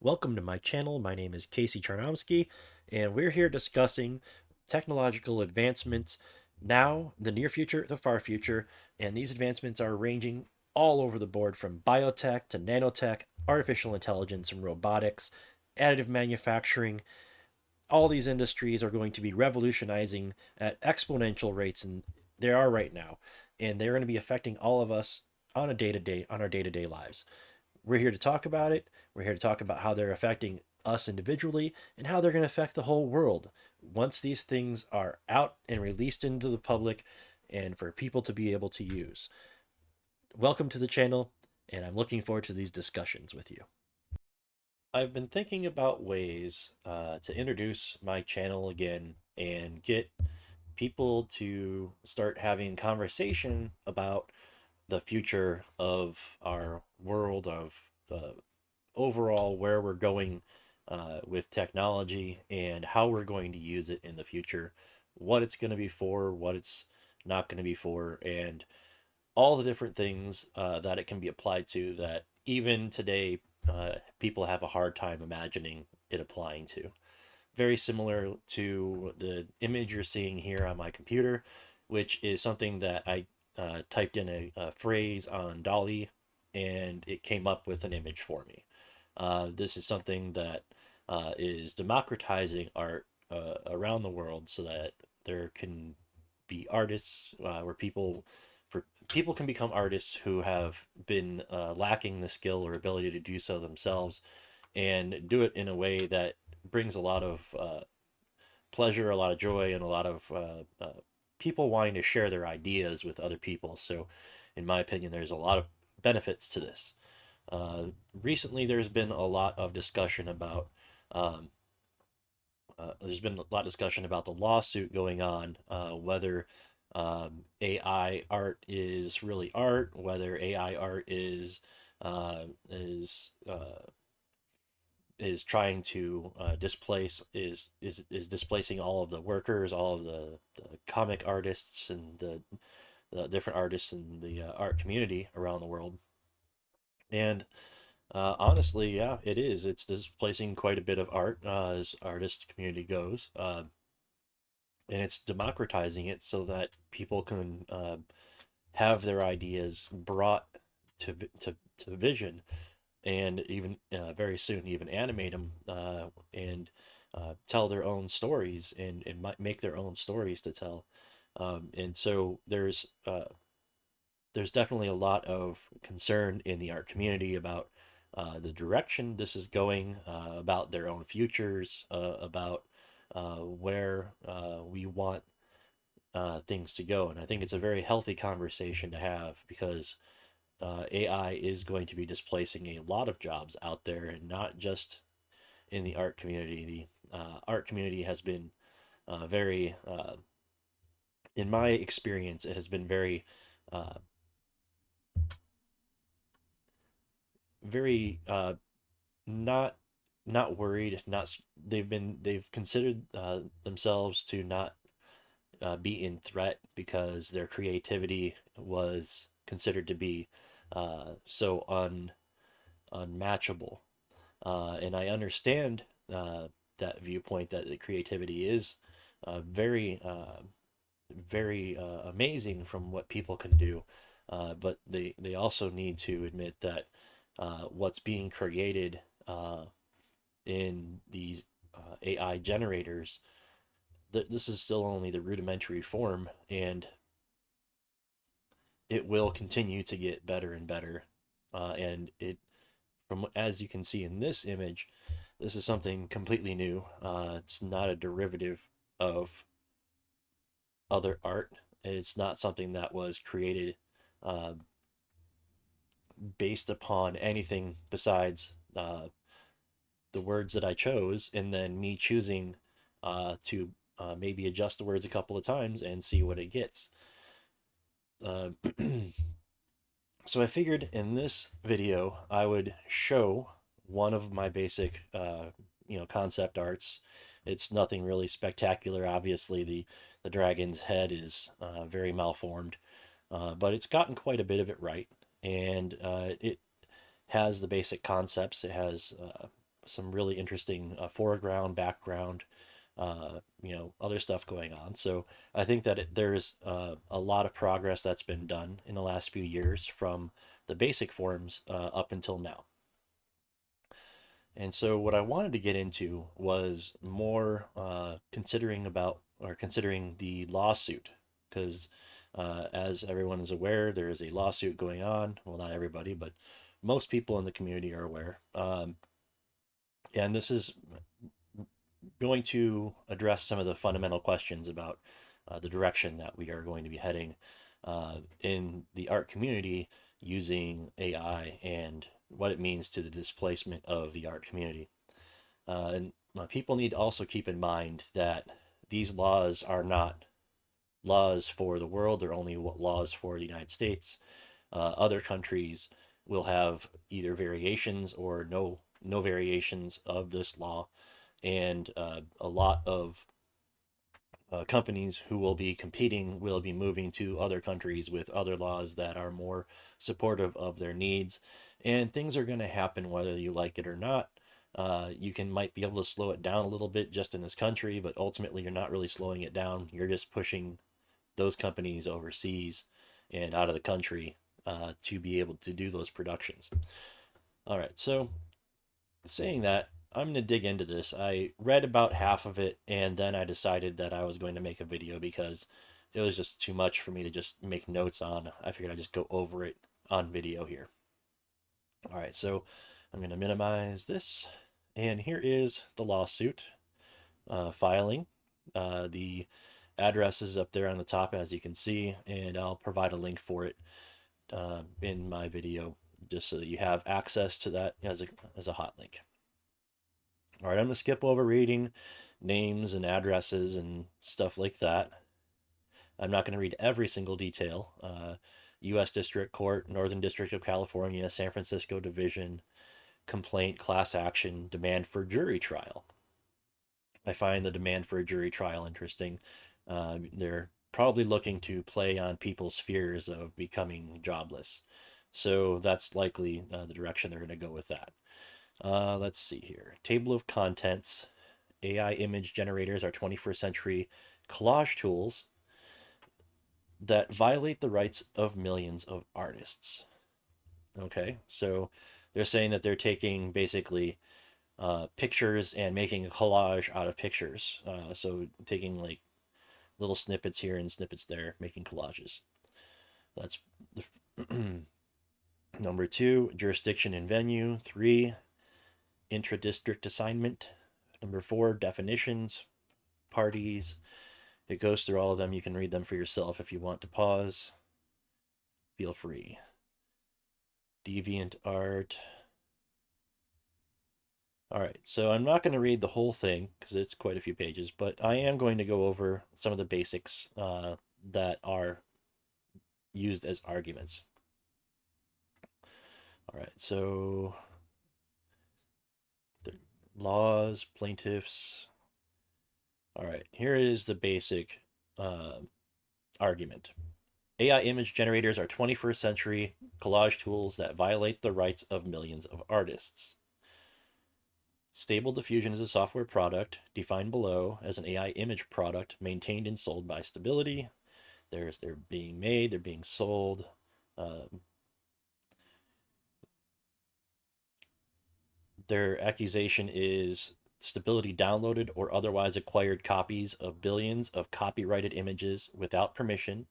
Welcome to my channel. My name is Casey Charnomsky, and we're here discussing technological advancements now, the near future, the far future, and these advancements are ranging all over the board from biotech to nanotech, artificial intelligence and robotics, additive manufacturing. All these industries are going to be revolutionizing at exponential rates, and they are right now, and they're going to be affecting all of us on our day-to-day lives. We're here to talk about it. We're here to talk about how they're affecting us individually and how they're going to affect the whole world once these things are out and released into the public and for people to be able to use. Welcome to the channel, and I'm looking forward to these discussions with you. I've been thinking about ways to introduce my channel again and get people to start having conversation about the future of our world, of overall where we're going with technology and how we're going to use it in the future, what it's going to be for, what it's not going to be for, and all the different things that it can be applied to that even today people have a hard time imagining it applying to. Very similar to the image you're seeing here on my computer, which is something that I typed in a phrase on Dolly and it came up with an image for me. This is something that is democratizing art around the world so that there can be artists where people can become artists who have been lacking the skill or ability to do so themselves and do it in a way that brings a lot of pleasure, a lot of joy, and a lot of people wanting to share their ideas with other people. So, in my opinion, there's a lot of benefits to this. Uh, Recently, there's been a lot of discussion about um, there's been a lot of discussion about the lawsuit going on, whether AI art is really art, whether AI art uh, is uh, is trying to displace is displacing all of the workers, all of the comic artists and the different artists in the art community around the world. And honestly, yeah, it is. It's displacing quite a bit of art as artist community goes, and it's democratizing it so that people can have their ideas brought to vision, and even very soon even animate them and tell their own stories and make their own stories to tell. And so there's definitely a lot of concern in the art community about the direction this is going, about their own futures, about where we want things to go. And I think it's a very healthy conversation to have because AI is going to be displacing a lot of jobs out there and not just in the art community. The art community has been very, in my experience, it has been uh, very not not worried. Not they've considered themselves to not be in threat because their creativity was considered to be so unmatchable. And I understand that viewpoint that the creativity is very amazing from what people can do. But they also need to admit that what's being created in these AI generators, this is still only the rudimentary form, and it will continue to get better and better. And it, from as you can see in this image, this is something completely new. It's not a derivative of other art. It's not something that was created uh, based upon anything besides the words that I chose, and then me choosing to maybe adjust the words a couple of times and see what it gets. Uh, so I figured in this video I would show one of my basic, concept arts. It's nothing really spectacular. Obviously, the dragon's head is very malformed, but it's gotten quite a bit of it right, and it has the basic concepts. It has some really interesting foreground, background, other stuff going on. So I think that there's a lot of progress that's been done in the last few years from the basic forms up until now. And so what I wanted to get into was more considering the lawsuit, because as everyone is aware, there is a lawsuit going on. Well, not everybody, but most people in the community are aware. And this is going to address some of the fundamental questions about the direction that we are going to be heading in the art community using AI and what it means to the displacement of the art community. And people need to also keep in mind that these laws are not laws for the world, they're only laws for the United States. Other countries will have either variations or no variations of this law, and a lot of companies who will be competing will be moving to other countries with other laws that are more supportive of their needs. And things are going to happen whether you like it or not. You might be able to slow it down a little bit just in this country, but ultimately you're not really slowing it down. You're just pushing those companies overseas and out of the country to be able to do those productions. All right, so saying that, I'm going to dig into this. I read about half of it and then I decided that I was going to make a video because it was just too much for me to just make notes on. I figured I'd just go over it on video here. All right, so I'm going to minimize this. And here is the lawsuit filing. The address is up there on the top, as you can see, and I'll provide a link for it in my video just so that you have access to that as a hot link. All right, I'm going to skip over reading names and addresses and stuff like that. I'm not going to read every single detail. U.S. District Court, Northern District of California, San Francisco Division, complaint, class action, demand for jury trial. I find the demand for a jury trial interesting. They're probably looking to play on people's fears of becoming jobless. So that's likely the direction they're going to go with that. Let's see here. Table of contents. AI image generators are 21st century collage tools that violate the rights of millions of artists. Okay, so they're saying that they're taking basically pictures and making a collage out of pictures. So taking like little snippets here and snippets there, making collages. That's the number 2, jurisdiction and venue. 3, intra-district assignment. Number 4, definitions, parties. It goes through all of them. You can read them for yourself if you want to pause. Feel free. Deviant art. All right, so I'm not going to read the whole thing because it's quite a few pages, but I am going to go over some of the basics that are used as arguments. All right, so the laws, plaintiffs. All right, here is the basic argument. AI image generators are 21st century collage tools that violate the rights of millions of artists. Stable Diffusion is a software product defined below as an AI image product maintained and sold by Stability. They're being made, they're being sold. Their accusation is Stability downloaded or otherwise acquired copies of billions of copyrighted images without permission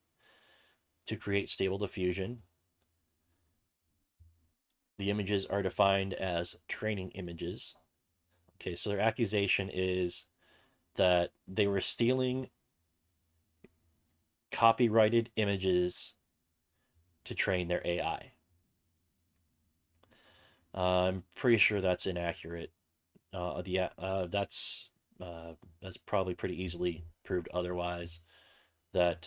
to create Stable Diffusion. The images are defined as training images. Okay, so their accusation is that they were stealing copyrighted images to train their AI. I'm pretty sure that's inaccurate. That's probably pretty easily proved otherwise. That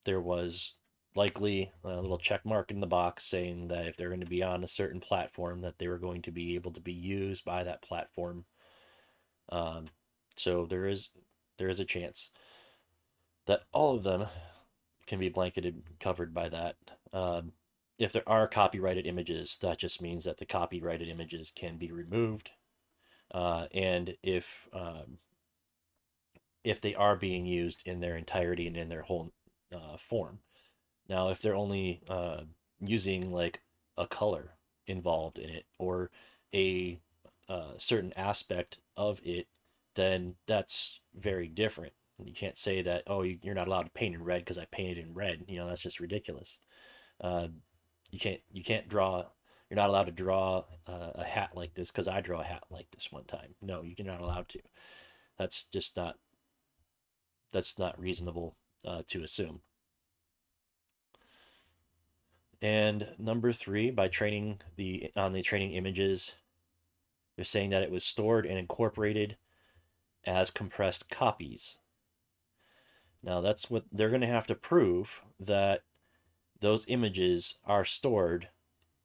there was likely a little check mark in the box saying that if they're going to be on a certain platform, that they were going to be able to be used by that platform. So there is a chance that all of them can be blanketed, covered by that. if there are copyrighted images, that just means that the copyrighted images can be removed. And if they are being used in their entirety and in their whole form. Now, if they're only using like a color involved in it or a certain aspect of it, then that's very different. You can't say that, oh, you're not allowed to paint in red because I painted in red. That's just ridiculous. Uh, you can't draw. You're not allowed to draw a hat like this because I draw a hat like this one time. No, you're not allowed to. That's just not that's not reasonable to assume. And number three, by training the training images, they're saying that it was stored and incorporated as compressed copies. Now that's what they're going to have to prove, that those images are stored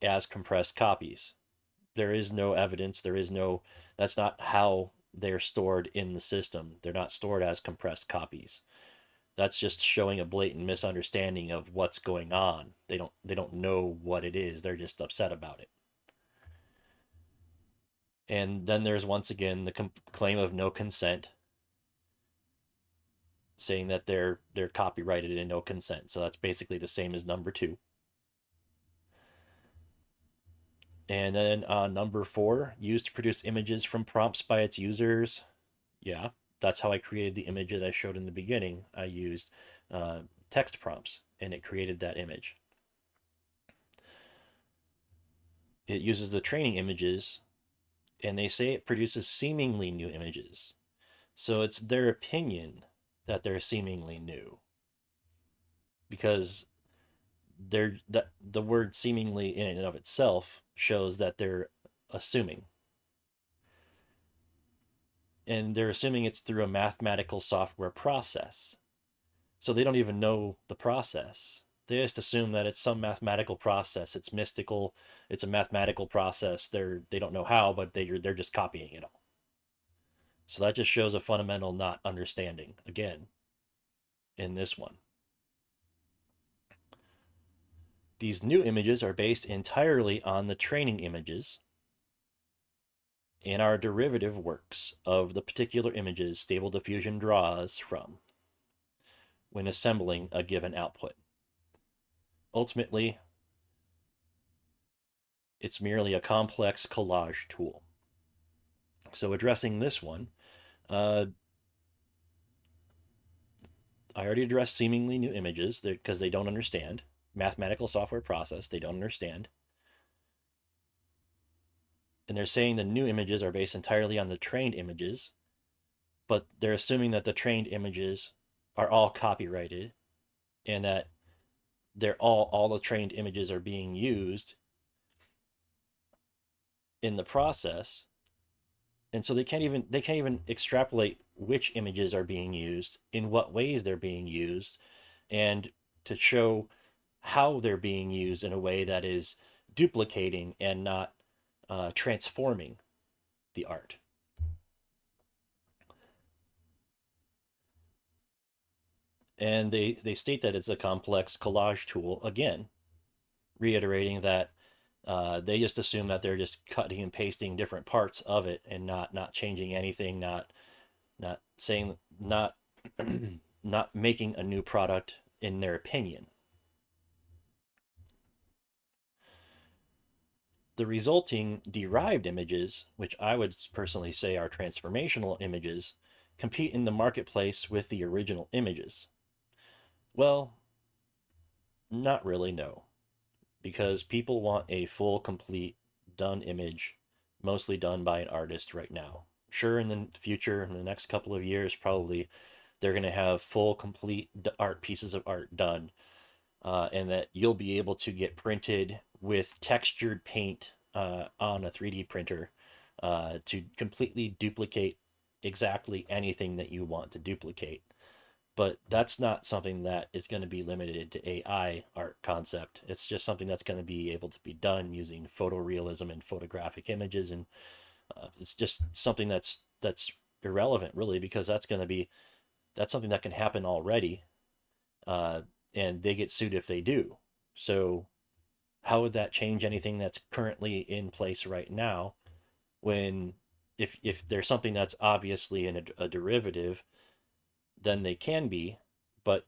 as compressed copies. There is no evidence. That's not how they're stored in the system. They're not stored as compressed copies. That's just showing a blatant misunderstanding of what's going on. They don't know what it is. They're just upset about it. And then there's once again the claim of no consent, saying that they're copyrighted and no consent. So that's basically the same as number two. And then number four, used to produce images from prompts by its users. Yeah, that's how I created the image that I showed in the beginning. I used text prompts and it created that image. It uses the training images and they say it produces seemingly new images. So it's their opinion that they're seemingly new, because the word seemingly in and of itself shows that they're assuming. And they're assuming it's through a mathematical software process. So they don't even know the process. They just assume that it's some mathematical process. It's mystical. It's a mathematical process. They don't know how, but they're just copying it all. So that just shows a fundamental not understanding again in this one. These new images are based entirely on the training images and are derivative works of the particular images Stable Diffusion draws from when assembling a given output. Ultimately, it's merely a complex collage tool. So addressing this one, I already addressed seemingly new images because they don't understand. Mathematical software process, they don't understand. And they're saying the new images are based entirely on the trained images, but they're assuming that the trained images are all copyrighted and that they're all the trained images are being used in the process. And so they can't even extrapolate which images are being used, in what ways they're being used, and to show how they're being used in a way that is duplicating and not transforming the art. And they state that it's a complex collage tool, again, reiterating that they just assume that they're just cutting and pasting different parts of it and not changing anything, not saying not not making a new product in their opinion. The resulting derived images, which I would personally say are transformational images, compete in the marketplace with the original images. Well, not really, no, because people want a full, complete, done image, mostly done by an artist right now. Sure, in the future, in the next couple of years, probably they're going to have full, complete art pieces of art done, and that you'll be able to get printed with textured paint on a 3D printer to completely duplicate exactly anything that you want to duplicate. But that's not something that is going to be limited to AI art concept. It's just something that's going to be able to be done using photorealism and photographic images, and it's just something that's irrelevant really, because that's something that can happen already, uh, and they get sued if they do. So how would that change anything that's currently in place right now? When if there's something that's obviously a derivative, then they can be, but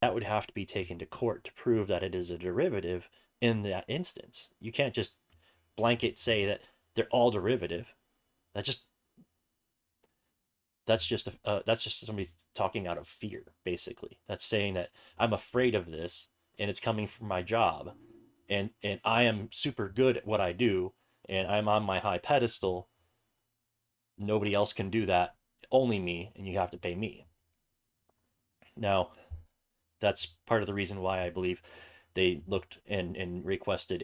that would have to be taken to court to prove that it is a derivative in that instance. You can't just blanket say that they're all derivative. That just that's just somebody talking out of fear, basically. That's saying that I'm afraid of this and it's coming from my job, and I am super good at what I do, and I'm on my high pedestal. Nobody else can do that, only me, and you have to pay me. Now, that's part of the reason why I believe they looked and requested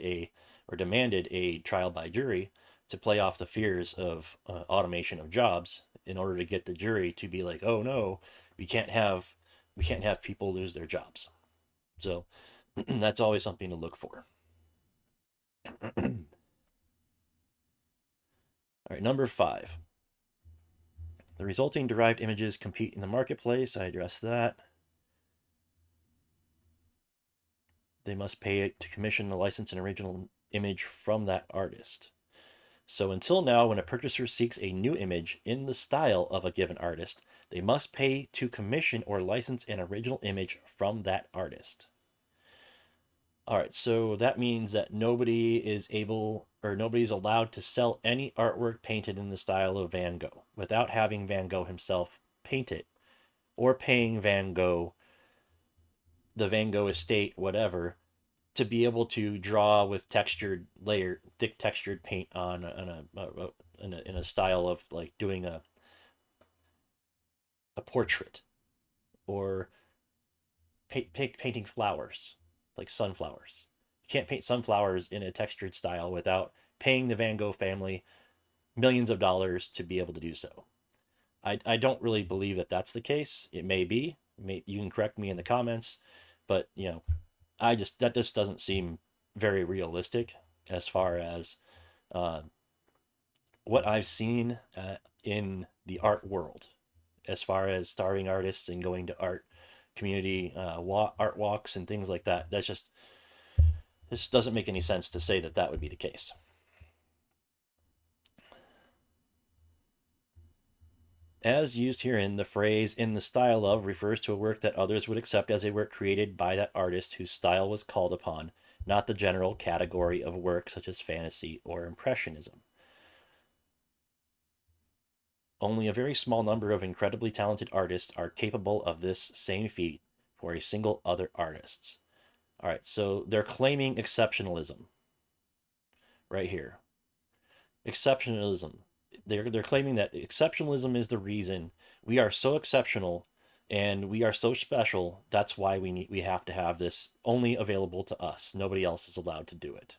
or demanded a trial by jury to play off the fears of automation of jobs, in order to get the jury to be like, oh no, we can't have we can't have people lose their jobs. So that's always something to look for. All right, number 5. The resulting derived images compete in the marketplace. I addressed that. They must pay to commission the license and original image from that artist. So until now, when a purchaser seeks a new image in the style of a given artist, they must pay to commission or license an original image from that artist. All right, so that means that nobody's allowed to sell any artwork painted in the style of Van Gogh without having Van Gogh himself paint it, or paying Van Gogh, the Van Gogh estate, whatever, to be able to draw with thick textured paint in a style of like doing a portrait, or painting flowers, like sunflowers. You can't paint sunflowers in a textured style without paying the Van Gogh family millions of dollars to be able to do so. I don't really believe that that's the case. It may be. You can correct me in the comments, but that just doesn't seem very realistic as far as uh, what I've seen in the art world, as far as starving artists and going to art community art walks and things like that. This doesn't make any sense to say that that would be the case. As used herein, the phrase "in the style of" refers to a work that others would accept as a work created by that artist whose style was called upon, not the general category of work such as fantasy or impressionism. Only a very small number of incredibly talented artists are capable of this same feat for a single other artists. All right, so they're claiming exceptionalism right here. Exceptionalism. They're claiming that exceptionalism is the reason we are so exceptional and we are so special. That's why we have to have this only available to us. Nobody else is allowed to do it.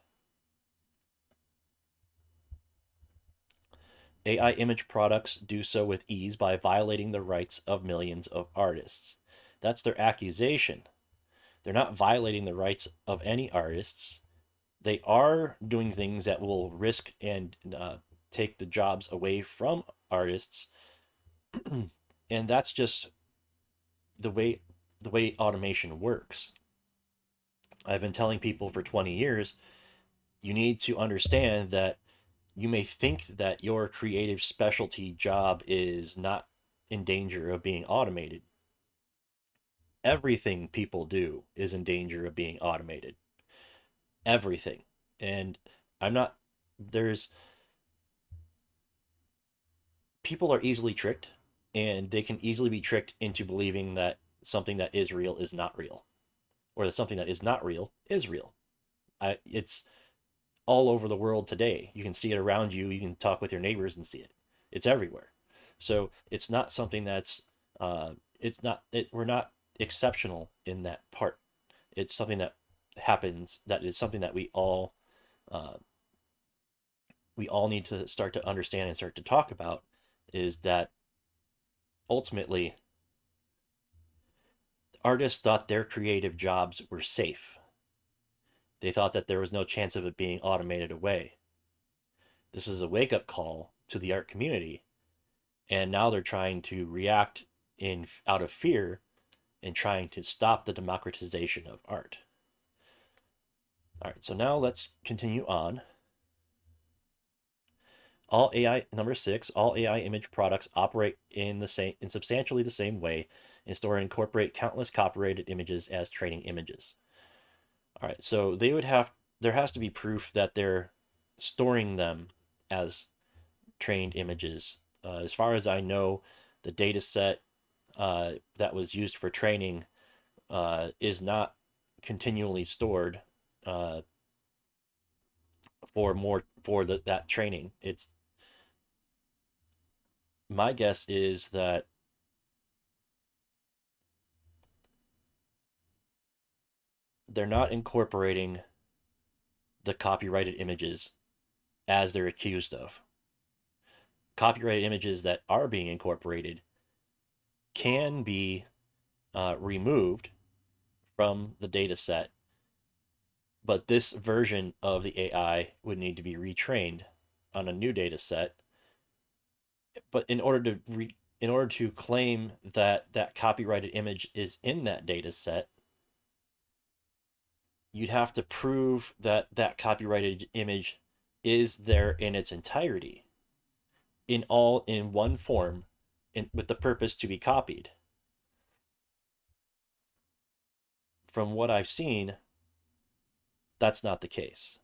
AI image products do so with ease by violating the rights of millions of artists. That's their accusation. They're not violating the rights of any artists. They are doing things that will risk and take the jobs away from artists, and that's just the way automation works. I've been telling people for 20 years, you need to understand that you may think that your creative specialty job is not in danger of being automated. Everything people do is in danger of being automated. Everything. And I'm not, there's, people are easily tricked, and they can easily be tricked into believing that something that is real is not real, or that something that is not real is real. It's all over the world today. You can see it around you. You can talk with your neighbors and see it. It's everywhere. So it's not something that's we're not exceptional in that part. It's something that happens. That is something that uh, we all need to start to understand and start to talk about. Is that ultimately artists thought their creative jobs were safe. They thought that there was no chance of it being automated away. This is a wake up call to the art community, and now they're trying to react in out of fear and trying to stop the democratization of art. All right, so now let's continue on. All AI number 6, all AI image products operate in substantially the same way and store and incorporate countless copyrighted images as training images. All right, so there has to be proof that they're storing them as trained images. As far as I know, the data set that was used for training is not continually stored uh, for that training. It's my guess is that they're not incorporating the copyrighted images as they're accused of. Copyrighted images that are being incorporated can be removed from the data set, but this version of the AI would need to be retrained on a new data set. But in order to claim that that copyrighted image is in that data set, you'd have to prove that that copyrighted image is there in its entirety, in one form, with the purpose to be copied. From what I've seen, that's not the case.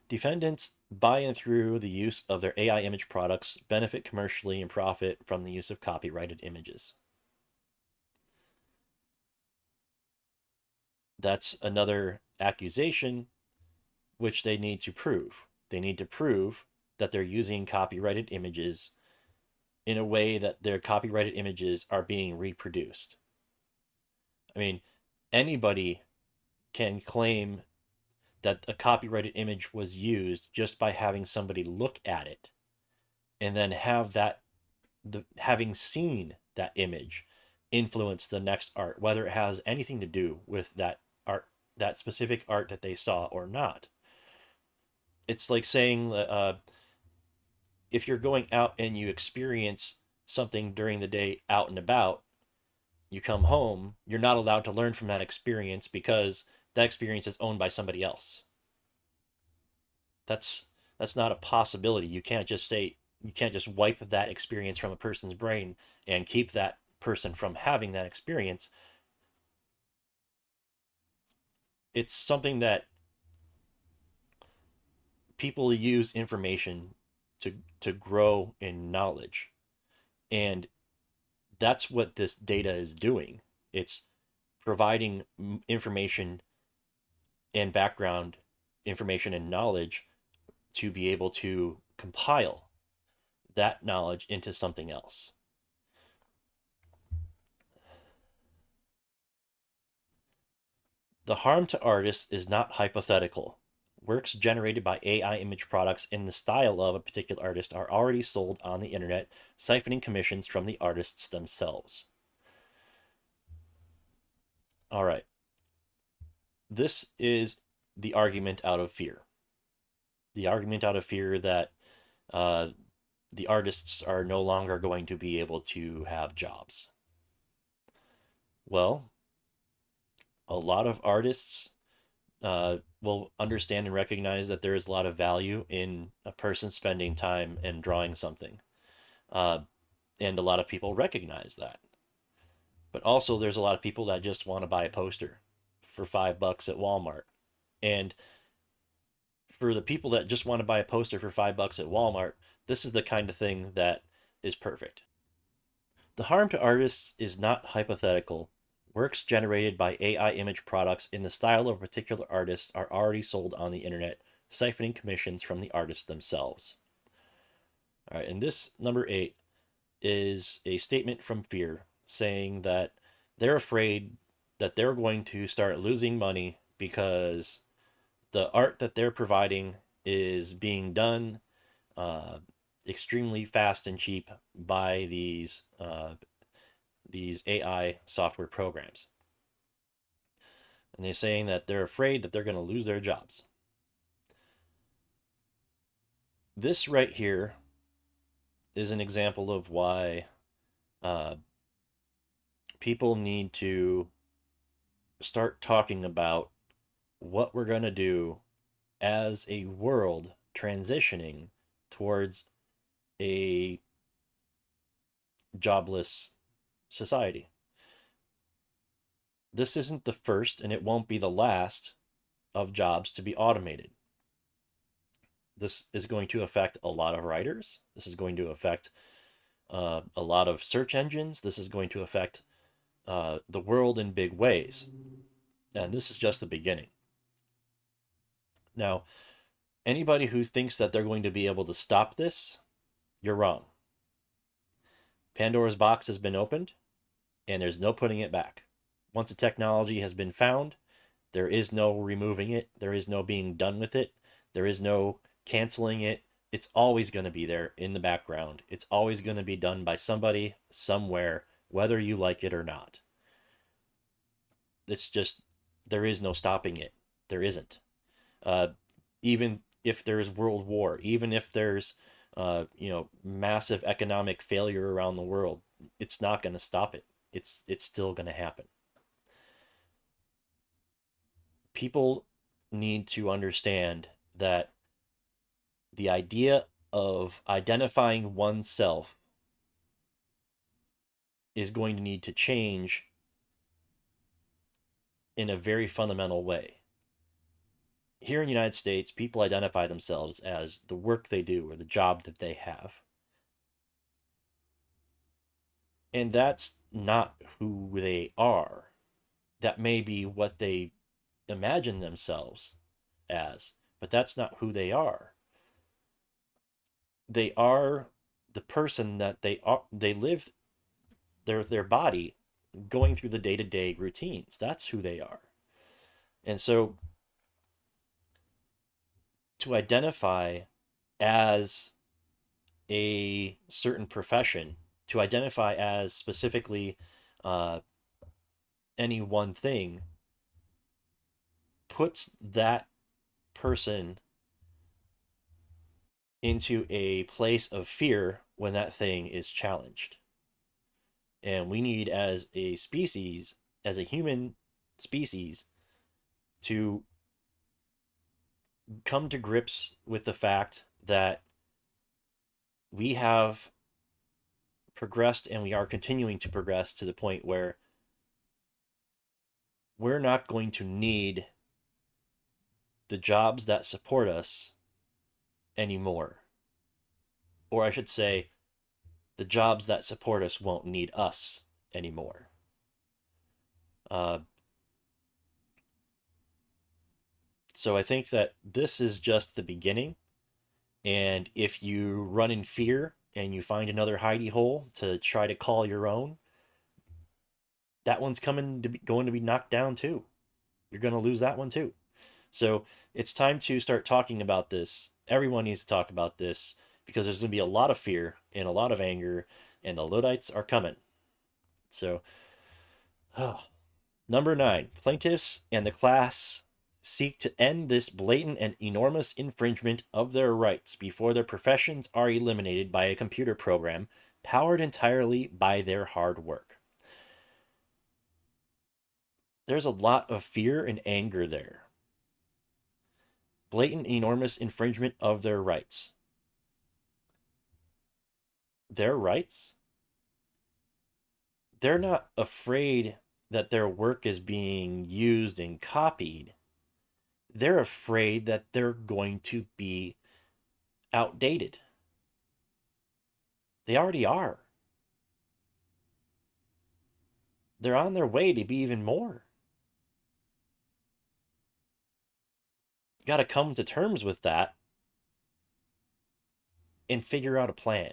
Defendants, by and through the use of their AI image products, benefit commercially and profit from the use of copyrighted images. That's another accusation which they need to prove. They need to prove that they're using copyrighted images in a way that their copyrighted images are being reproduced. I mean, anybody can claim that a copyrighted image was used just by having somebody look at it and then have having seen that image influence the next art, whether it has anything to do with that art, that specific art that they saw or not. It's like saying if you're going out and you experience something during the day out and about, you come home, you're not allowed to learn from that experience because that experience is owned by somebody else. That's that's not a possibility. You can't just wipe that experience from a person's brain and keep that person from having that experience. It's something that people use information to grow in knowledge. And that's what this data is doing. It's providing information and background information and knowledge to be able to compile that knowledge into something else. The harm to artists is not hypothetical. Works generated by AI image products in the style of a particular artist are already sold on the internet, siphoning commissions from the artists themselves. All right. This is the argument out of fear. The argument out of fear that uh, the artists are no longer going to be able to have jobs. Well, a lot of artists will understand and recognize that there is a lot of value in a person spending time and drawing something. Uh, and a lot of people recognize that. But also, there's a lot of people that just want to buy a poster for $5 at Walmart. And for the people that just want to buy a poster for $5 at Walmart, this is the kind of thing that is perfect. The harm to artists is not hypothetical. Works generated by AI image products in the style of a particular artist are already sold on the internet, siphoning commissions from the artists themselves. All right, and this number 8 is a statement from Fear saying that they're afraid that they're going to start losing money because the art that they're providing is being done uh, extremely fast and cheap by these AI software programs. And they're saying that they're afraid that they're going to lose their jobs. This right here is an example of why uh, people need to start talking about what we're going to do as a world transitioning towards a jobless society. This isn't the first, and it won't be the last of jobs to be automated. This is going to affect a lot of writers. This is going to affect a lot of search engines. This is going to affect the world in big ways. And this is just the beginning. Now, anybody who thinks that they're going to be able to stop this, you're wrong. Pandora's box has been opened, and there's no putting it back. Once a technology has been found, there is no removing it. There is no being done with it. There is no canceling it. It's always going to be there in the background. It's always going to be done by somebody, somewhere, whether you like it or not. It's just, there is no stopping it. There isn't. Uh, even if there's world war, even if there's, massive economic failure around the world, it's not going to stop it. It's still going to happen. People need to understand that the idea of identifying oneself is going to need to change in a very fundamental way. Here in the United States, people identify themselves as the work they do or the job that they have. And that's not who they are. That may be what they imagine themselves as, but that's not who they are. They are the person that they are. They live their body going through the day-to-day routines. That's who they are. And so to identify as a certain profession, to identify as specifically uh, any one thing, puts that person into a place of fear when that thing is challenged. And we need, as a species, as a human species, to come to grips with the fact that we have progressed and we are continuing to progress to the point where we're not going to need the jobs that support us anymore. Or I should say, the jobs that support us won't need us anymore. Uh, so I think that this is just the beginning. And if you run in fear and you find another hidey hole to try to call your own, that one's going to be knocked down too. You're going to lose that one too. So it's time to start talking about this. Everyone needs to talk about this because there's going to be a lot of fear and a lot of anger, and the Luddites are coming. So, oh. Number 9, plaintiffs and the class seek to end this blatant and enormous infringement of their rights before their professions are eliminated by a computer program powered entirely by their hard work. There's a lot of fear and anger there. Blatant, enormous infringement of their rights. Their rights? They're not afraid that their work is being used and copied. They're afraid that they're going to be outdated. They already are. They're on their way to be even more. You got to come to terms with that and figure out a plan.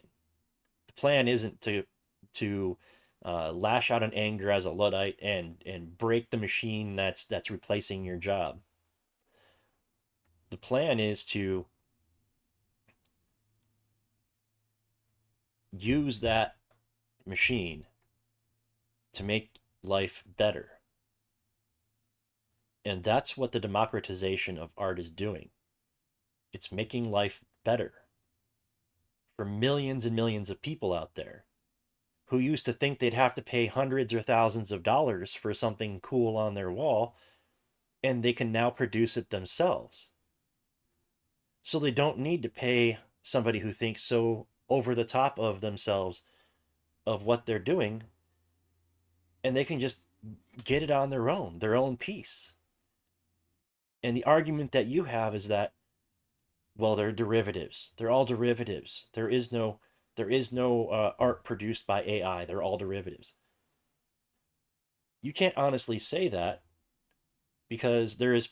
The plan isn't to lash out in anger as a Luddite and break the machine that's replacing your job. The plan is to use that machine to make life better. And that's what the democratization of art is doing. It's making life better for millions and millions of people out there. who used to think they'd have to pay hundreds or thousands of dollars for something cool on their wall, and they can now produce it themselves. So they don't need to pay somebody who thinks so over the top of themselves of what they're doing, and they can just get it on their own piece. And the argument that you have is that, well, they're derivatives. They're all derivatives. There is no art produced by AI. They're all derivatives. You can't honestly say that because there is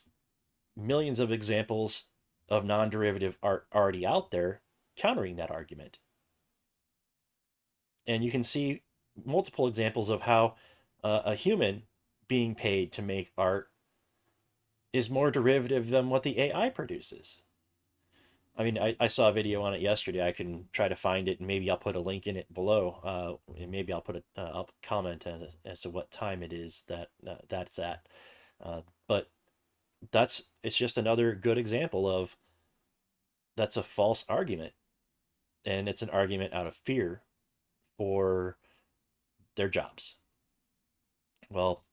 millions of examples of non-derivative art already out there countering that argument. And you can see multiple examples of how a human being paid to make art is more derivative than what the AI produces. I mean, I saw a video on it yesterday. I can try to find it, and maybe I'll put a link in it below. And maybe I'll comment as to what time it is that that's at. But it's just another good example of that's a false argument, and it's an argument out of fear for their jobs. Well,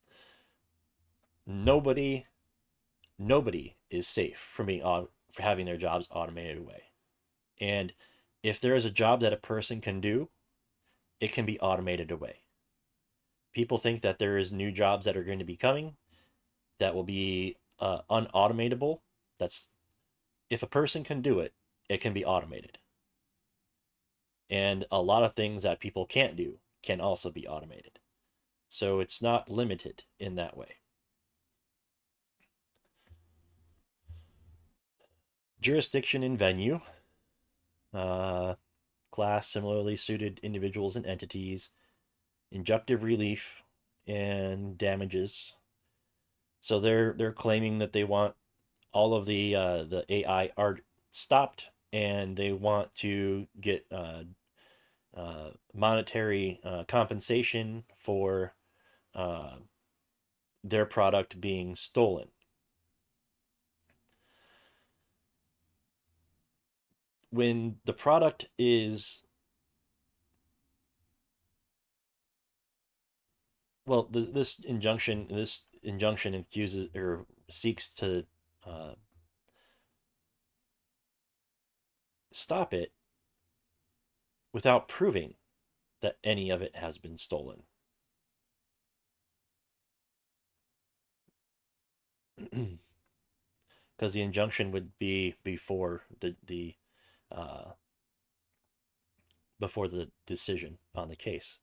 nobody nobody is safe from for having their jobs automated away. And if there is a job that a person can do, it can be automated away. People think that there is new jobs that are going to be coming that will be unautomatable. That's if a person can do it, it can be automated. And a lot of things that people can't do can also be automated. So it's not limited in that way. Jurisdiction and venue. Uh, Class similarly suited individuals and entities. Injunctive relief and damages. So they're claiming that they want all of the AI art stopped, and they want to get monetary compensation for uh, their product being stolen. When the product is well, this injunction accuses or seeks to uh, stop it without proving that any of it has been stolen. Because the injunction would be uh, before the decision on the case.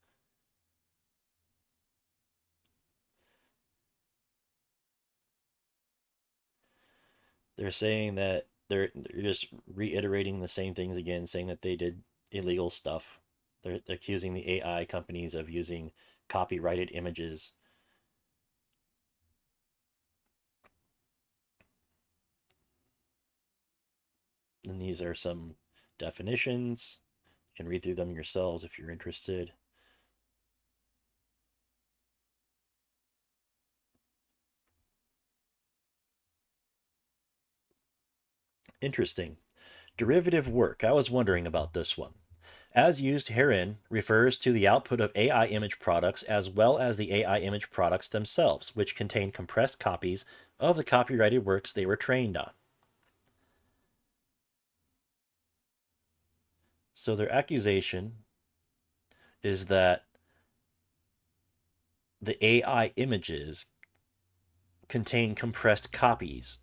They're saying that they're just reiterating the same things again, saying that they did illegal stuff. They're accusing the AI companies of using copyrighted images. And these are some definitions. You can read through them yourselves if you're interested. Interesting. Derivative work. I was wondering about this one. As used herein refers to the output of AI image products as well as the AI image products themselves, which contain compressed copies of the copyrighted works they were trained on. So their accusation is that the AI images contain compressed copies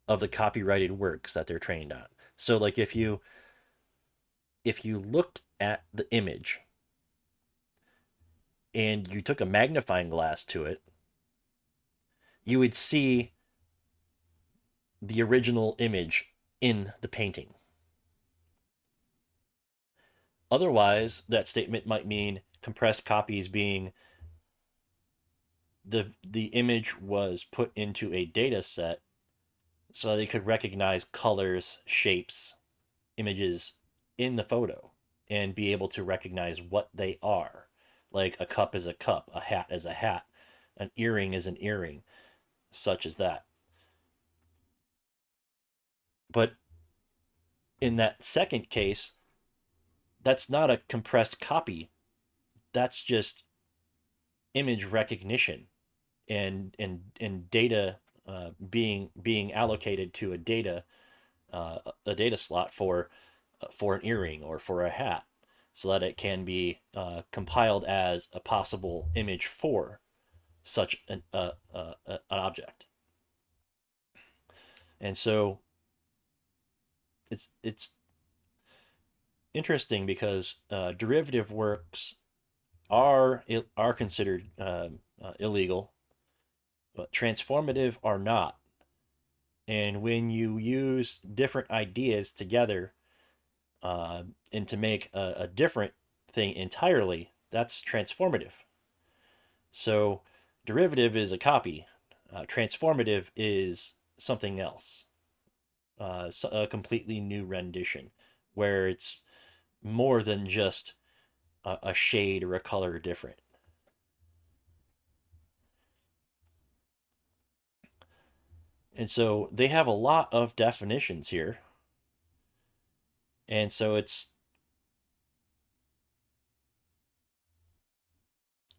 of the copyrighted works that they're trained on. So like if you looked at the image and you took a magnifying glass to it, you would see the original image in the painting. Otherwise, that statement might mean compressed copies being the image was put into a data set so they could recognize colors, shapes, images in the photo and be able to recognize what they are. Like a cup is a cup, a hat is a hat, an earring is an earring, such as that. But in that second case, that's not a compressed copy. that's just image recognition and data being allocated to a data slot for an earring or for a hat, so that it can be compiled as a possible image for such an object. And so it's interesting because derivative works are considered illegal, but transformative are not. And when you use different ideas together and to make a different thing entirely, that's transformative. So derivative is a copy. Transformative is something else, a completely new rendition, where it's more than just a shade or a color different. And so they have a lot of definitions here. And so it's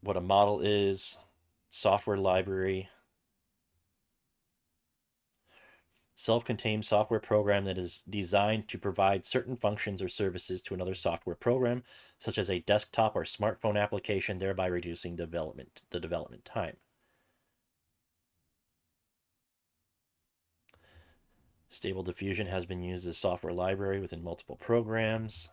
what a model is, software library, self-contained software program that is designed to provide certain functions or services to another software program, such as a desktop or smartphone application, thereby reducing the development time. Stable Diffusion has been used as software library within multiple programs.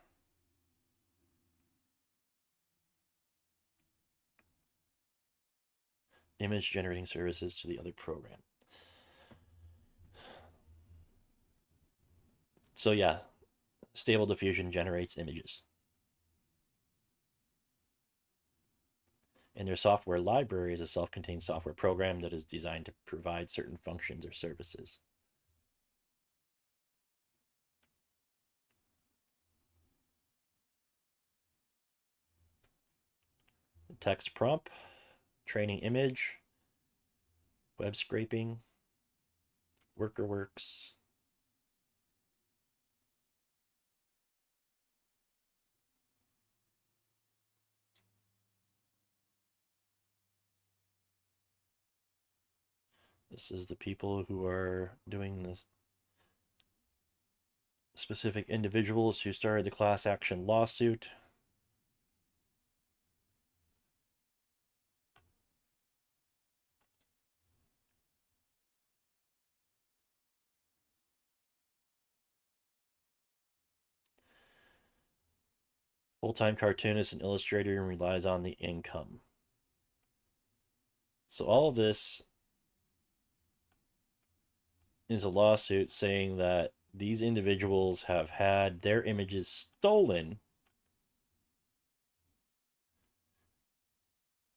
Image generating services to the other program. So yeah, Stable Diffusion generates images. And their software library is a self-contained software program that is designed to provide certain functions or services. Text prompt, training image, web scraping, worker works. This is the people who are doing this, specific individuals who started the class action lawsuit. Full-time cartoonist and illustrator and relies on the income. So all of this is a lawsuit saying that these individuals have had their images stolen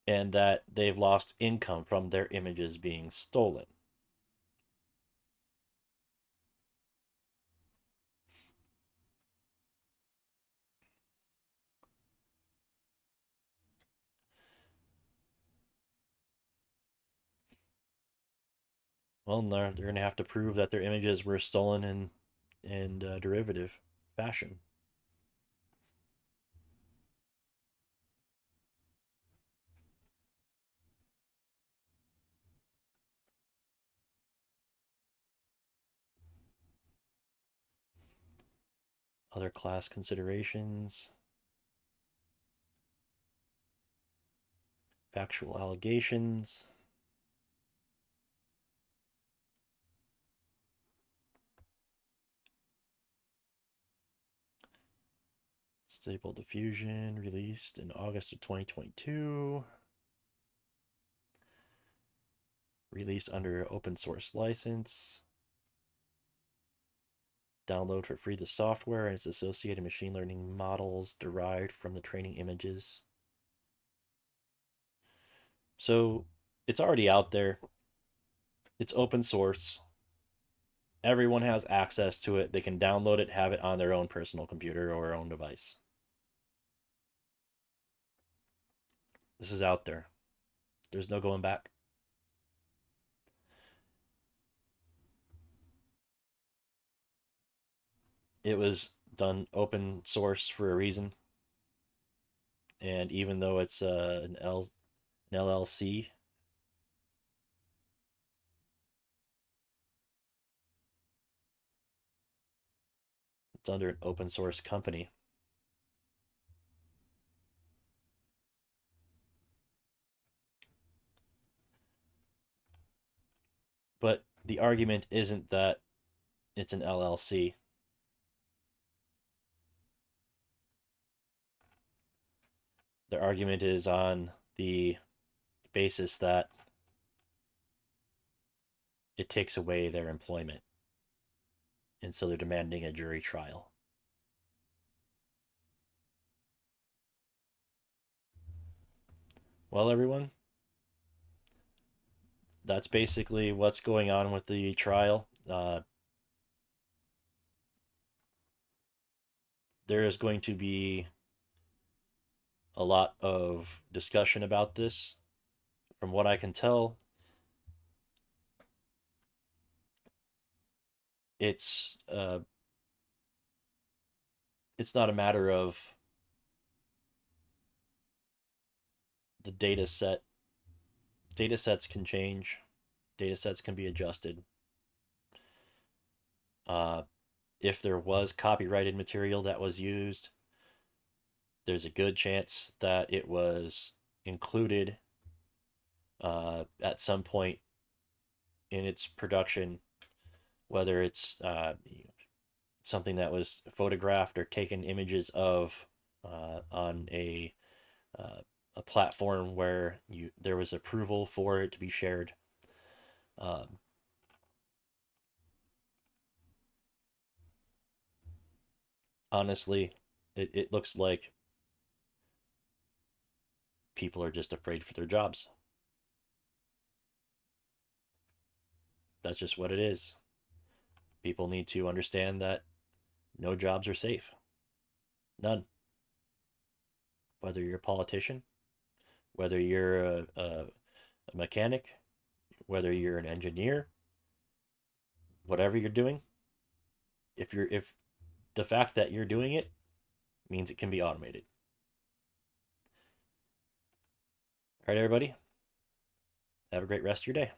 and that they've lost income from their images being stolen. Well, they're going to have to prove that their images were stolen in derivative fashion. Other class considerations, factual allegations. Stable Diffusion released in August of 2022. Released under open source license. Download for free the software and its associated machine learning models derived from the training images. So it's already out there. It's open source. Everyone has access to it. They can download it, have it on their own personal computer or own device. This is out there. There's no going back. It was done open source for a reason. And even though it's an LLC, it's under an open source company. But the argument isn't that it's an LLC. Their argument is on the basis that it takes away their employment. And so they're demanding a jury trial. Well, everyone, that's basically what's going on with the trial. There is going to be a lot of discussion about this. From what I can tell, it's uh, it's not a matter of the data set. Data sets can change. Data sets can be adjusted. Uh, if there was copyrighted material that was used, there's a good chance that it was included at some point in its production, whether it's something that was photographed or taken images of on a platform where there was approval for it to be shared. Um, Honestly, it looks like people are just afraid for their jobs. That's just what it is. People need to understand that no jobs are safe. None. Whether you're a politician, whether you're a mechanic, whether you're an engineer, whatever you're doing, if the fact that you're doing it means it can be automated. All right, everybody, have a great rest of your day.